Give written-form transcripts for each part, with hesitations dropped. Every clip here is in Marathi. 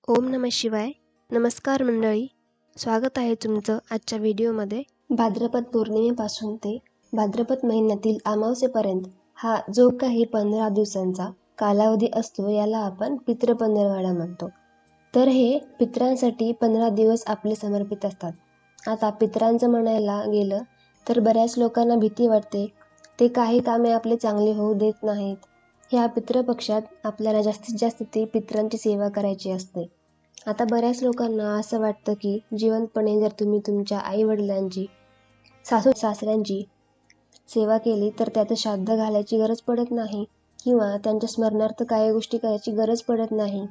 ओम नमः शिवाय. नमस्कार मंडळी, स्वागत आहे तुमचं आजच्या व्हिडिओमध्ये. भाद्रपद पौर्णिमेपासून ते भाद्रपद महिन्यातील अमावस्येपर्यंत हा जो काही 15 दिवसांचा कालावधी असतो याला आपण पितृपंधरवडा म्हणतो. तर हे पितरांसाठी 15 दिवस आपले समर्पित असतात. आता पितरांचं म्हणायला गेलं तर बऱ्याच लोकांना भीती वाटते, ते काही कामे आपले चांगले होऊ देत नाहीत. ह्या पितृपक्षात आपल्याला जास्तीत जास्त ते पितरांची सेवा करायची असते. आता बऱ्याच लोकांना असं वाटतं की जिवंतपणे जर तुम्ही तुमच्या आईवडिलांची, सासू सासऱ्यांची सेवा केली तर त्याचं श्राद्ध घालायची गरज पडत नाही किंवा त्यांच्या स्मरणार्थ काही गोष्टी करायची गरज पडत नाही.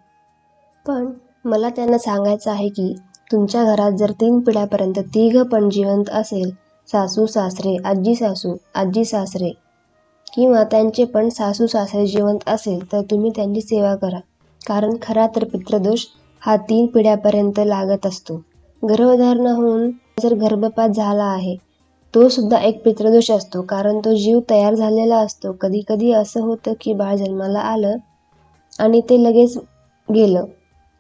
पण मला त्यांना सांगायचं आहे की तुमच्या घरात जर 3 पिढ्यापर्यंत तिघं पण जिवंत असेल, सासू सासरे, आजी सासू, आजी सासरे किंवा त्यांचे पण सासू सासरे जिवंत असेल तर तुम्ही त्यांची सेवा करा. कारण खरा तर पितृदोष हा 3 पिढ्यापर्यंत लागत असतो. गर्भधारणा होऊन जर गर्भपात झाला आहे तो सुद्धा एक पितृदोष असतो, कारण तो जीव तयार झालेला असतो. कधी कधी असं होतं की बाळ जन्माला आलं आणि ते लगेच गेलं,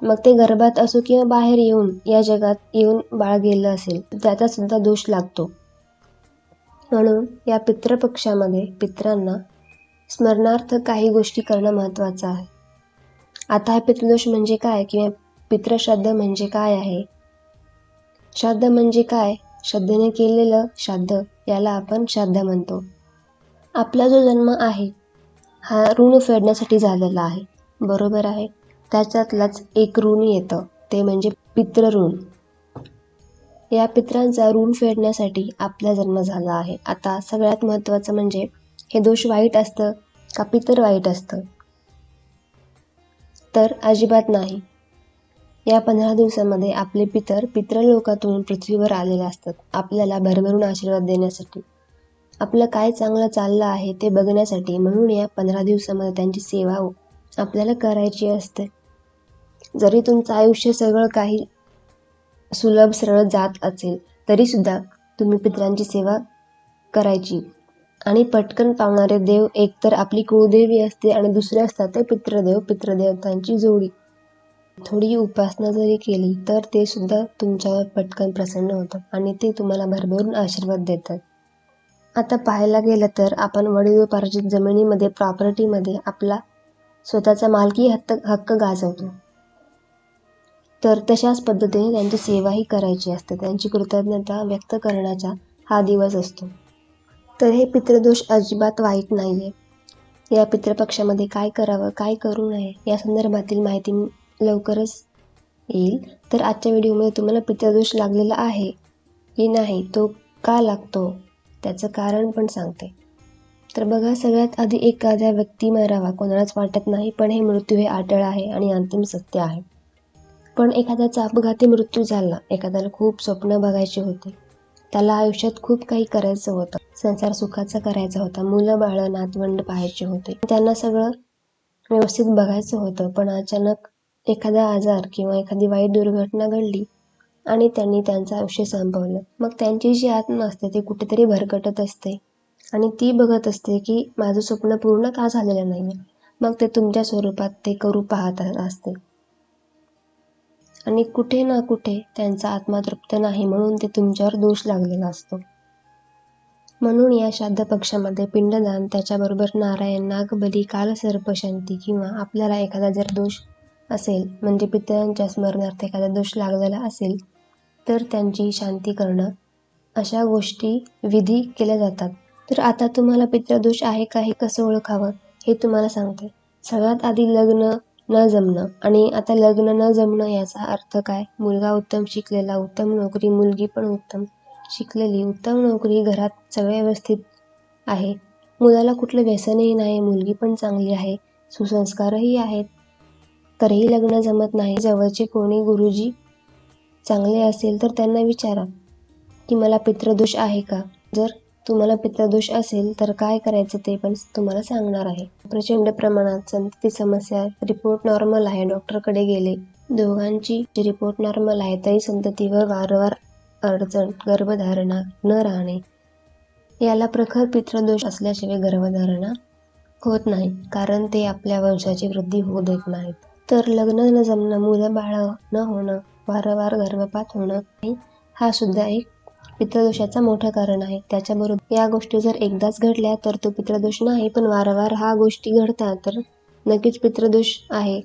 मग ते गर्भात असो किंवा बाहेर येऊन या जगात येऊन बाळ गेलं असेल त्याचा सुद्धा दोष लागतो. म्हणून या पितृपक्षामध्ये पितरांना स्मरणार्थ काही गोष्टी करणं महत्त्वाचं आहे. आता हा पितृदोष म्हणजे काय किंवा पितृश्राद्ध म्हणजे काय आहे? श्राद्ध म्हणजे काय? श्रद्धेने केलेलं श्राद्ध याला आपण श्राद्ध म्हणतो. आपला जो जन्म आहे हा ऋण फेडण्यासाठी झालेला आहे, बरोबर आहे. त्याच्यातलाच एक ऋण येतं, ते म्हणजे पितृऋण. या पितरांचा ऋण फेडण्यासाठी आपला जन्म झाला आहे. आता सगळ्यात महत्त्वाचं म्हणजे हे दोष वाईट असतं का पितर वाईट असतं? तर अजिबात नाही. या 15 दिवसामध्ये आपले पितृलोकातून पृथ्वीवर आलेले असतात आपल्याला भरभरून आशीर्वाद देण्यासाठी, आपलं काय चांगलं चाललं आहे ते बघण्यासाठी. म्हणून या 15 दिवसामध्ये त्यांची सेवा आपल्याला करायची असते. जरी तुमचं आयुष्य सगळं काही सुलभ सरळ जात असेल तरीसुद्धा तुम्ही पितरांची सेवा करायची. आणि पटकन पावणारे देव एक तर आपली कुळदेवी असते आणि दुसरे असतात ते पितृदेव, पितृदेवतांची जोडी. थोडी उपासना जरी केली तर ते सुद्धा तुमच्यावर पटकन प्रसन्न होतात आणि ते तुम्हाला भरभरून आशीर्वाद देतात. आता पाहायला गेलं तर आपण वडिलोपार्जित जमिनीमध्ये, प्रॉपर्टीमध्ये आपला स्वतःचा मालकी हक्क गाजवतो. तर तशाच पद्धतीने त्यांची सेवाही करायची असते, त्यांची कृतज्ञता व्यक्त करण्याचा हा दिवस असतो. तर हे पितृदोष अजिबात वाईट नाही आहे. या पितृपक्षामध्ये काय करावं, काय करू नये या संदर्भातील माहिती लवकरच येईल. तर आजच्या व्हिडिओमध्ये तुम्हाला पितृदोष लागलेला आहे की नाही, तो का लागतो त्याचं कारण पण सांगते. तर बघा, सगळ्यात आधी एखाद्या व्यक्ती मरावा कोणालाच वाटत नाही, पण हे मृत्यू हे अटळ आहे आणि अंतिम सत्य आहे. पण एखाद्याचा अपघाती मृत्यू झाला, एखाद्याला खूप स्वप्न बघायचे होते, त्याला आयुष्यात खूप काही करायचं होतं, संसार सुखाचा करायचा होता, मुलं बाळं नातवंड पाहायचे होते, त्यांना सगळं व्यवस्थित बघायचं होतं. पण अचानक एखादा आजार किंवा एखादी वाईट दुर्घटना घडली आणि त्यांनी त्यांचं आयुष्य संपवलं. मग त्यांची जी आत्मा असते ती कुठेतरी भरकटत असते आणि ती बघत असते की माझं स्वप्न पूर्ण का झालेलं नाही. मग ते तुमच्या स्वरूपात ते करू पाहत असते आणि कुठे ना कुठे त्यांचा आत्मा तृप्त नाही, म्हणून ते तुमच्यावर दोष लागलेला असतो. म्हणून या श्राद्ध पक्षामध्ये पिंडदान, त्याच्याबरोबर नारायण, नागबली, कालसर्पशांती किंवा आपल्याला एखादा जर दोष असेल म्हणजे पितरांच्या स्मरणार्थ एखादा दोष लागलेला असेल तर त्यांची शांती करणं, अशा गोष्टी विधी केल्या जातात. तर आता तुम्हाला पितृदोष आहे का हे कसं ओळखावं हे तुम्हाला सांगते. सगळ्यात आधी लग्न न जमणं. आणि आता लग्न न जमणं याचा अर्थ काय? मुलगा उत्तम शिकलेला, उत्तम नोकरी, मुलगी पण उत्तम शिकलेली, उत्तम नोकरी, घरात सगळे व्यवस्थित आहे, मुलाला कुठलं व्यसनही नाही, मुलगी पण चांगली आहे, सुसंस्कारही आहेत, तरीही लग्न जमत नाही. जवळचे कोणी गुरुजी चांगले असेल तर त्यांना विचारा की मला पितृदोष आहे का. जर तुम्हाला पितृदोष असेल तर काय करायचं ते पण तुम्हाला सांगणार आहे. प्रचंड प्रमाणात संतती समस्या, रिपोर्ट नॉर्मल आहे, डॉक्टरकडे गेले, दोघांची रिपोर्ट नॉर्मल आहे, तरी संततीवर वारंवार अडचण, गर्भधारणा न राहणे, याला प्रखर पितृदोष असल्याशिवाय गर्भधारणा होत नाही, कारण ते आपल्या वंशाची वृद्धी होऊ देत नाहीत. तर लग्न न जमणं, मुलं बाळं न होणं, वारंवार गर्भपात होणं हा सुद्धा एक पितृदोषाचा मोठं कारण आहे. त्याच्याबरोबर या गोष्टी जर एकदाच घडल्या तर तो पितृदोष नाही, पण वारंवार ह्या गोष्टी घडतात तर नक्कीच पितृदोष आहे.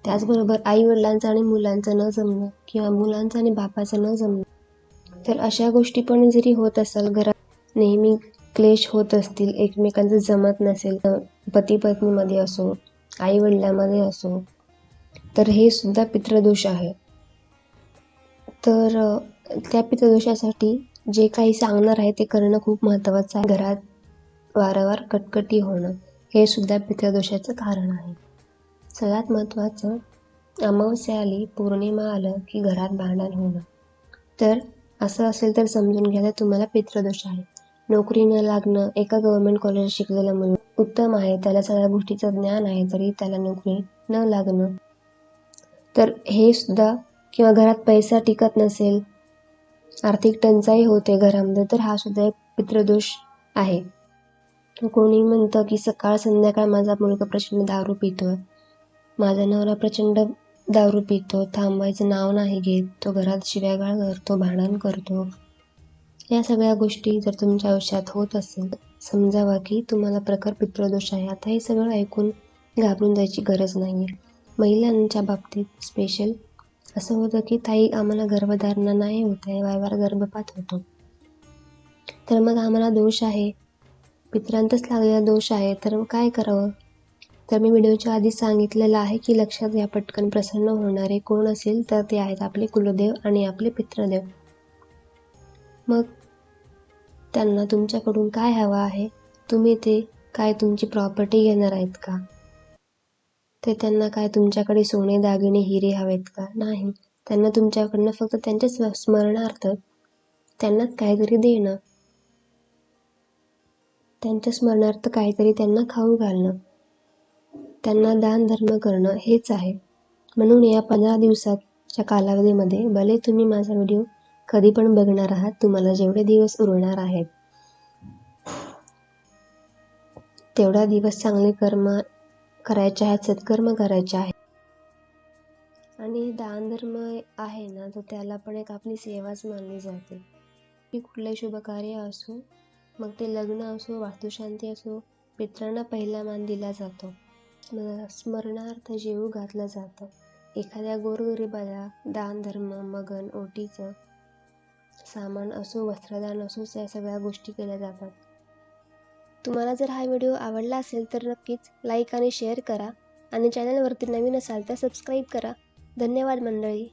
त्याचबरोबर आई वडिलांचं आणि मुलांचं न जमणं किंवा मुलांचं आणि बापाचं न जमणं, तर अशा गोष्टी पण जरी होत असेल, घरात नेहमी क्लेश होत असतील, एकमेकांचं जमत नसेल, पती पत्नीमध्ये असो, आई वडिलांमध्ये असो, तर हे सुद्धा पितृदोष आहे. तर त्या पितृदोषासाठी जे काही सांगणार आहे ते करणं खूप महत्त्वाचं आहे. घरात वारंवार कटकटी होणं हे सुद्धा पितृदोषाचं कारण आहे. सगळ्यात महत्त्वाचं, अमावस्या आली, पौर्णिमा आलं की घरात भांडण होणं. तर असं असेल तर समजून घ्या तर तुम्हाला पितृदोष आहे. नोकरी न लागणं, एका गव्हर्नमेंट कॉलेज शिकलेला मुलगा उत्तम आहे, त्याला सगळ्या गोष्टीचं ज्ञान आहे, तरी त्याला नोकरी न लागणं, तर हे सुद्धा, किंवा घरात पैसा टिकत नसेल, आर्थिक टंचाई होते घरामध्ये, तर हा सुद्धा एक पितृदोष आहे. कोणी म्हणतं की सकाळ संध्याकाळ माझा मुलगा प्रचंड दारू पितोय, माझा नवरा प्रचंड दारू पितो, थांबायचं नाव नाही घेत, तो घरात शिव्यागाळ करतो, भांडण करतो. या सगळ्या गोष्टी जर तुमच्या आयुष्यात होत असेल, समजावा की तुम्हाला प्रखर पितृदोष आहे. आता हे सगळं ऐकून घाबरून जायची गरज नाही आहे. महिलांच्या बाबतीत स्पेशल असं होतं की ताई आम्हाला गर्भधारणा नाही होत आहे, वारंवार गर्भपात होतो, तर मग आम्हाला दोष आहे, पितरांतच लागलेला दोष आहे, तर मग काय करावं? तर मी व्हिडिओच्या आधी सांगितलेलं आहे की लक्षात घ्या, पटकन प्रसन्न होणारे कोण असेल तर ते आहेत आपले कुलदेव आणि आपले पितृदेव. मग त्यांना तुमच्याकडून काय हवं आहे? तुम्ही ते काय तुमची प्रॉपर्टी घेणार आहेत का? ते त्यांना काय तुमच्याकडे सोने दागिने हिरे हवेत का? नाही. त्यांना तुमच्याकडनं फक्त त्यांच्या स्मरणार्थ त्यांना काहीतरी देणं, त्यांच्या स्मरणार्थ काहीतरी त्यांना खाऊ घालणं, त्यांना दान धर्म करणं हेच आहे. म्हणून या 15 दिवसाच्या कालावधीमध्ये भले तुम्ही माझा व्हिडिओ कधी पण बघणार आहात, तुम्हाला जेवढे दिवस उरणार आहेत तेवढा दिवस चांगले कर्म करायचे आहेत, सत्कर्म करायचे आहेत. आणि दानधर्म आहे ना, तर त्याला पण एक आपली सेवाच मानली जाते. की कुठलंही शुभकार्य असो, मग ते लग्न असो, वास्तुशांती असो, पितरांना पहिला मान दिला जातो, स्मरणार्थ जेवू घातलं जातं. एखाद्या गोरगरिबाला दान धर्म, मगन, ओटीचं सामान असो, वस्त्रदान असो, या सगळ्या गोष्टी केल्या जातात. तुम्हाला जर हा व्हिडिओ आवडला असेल तर नक्कीच लाईक आणि शेअर करा, आणि चॅनलवरती नवीन असाल तर सबस्क्राईब करा. धन्यवाद मंडळी.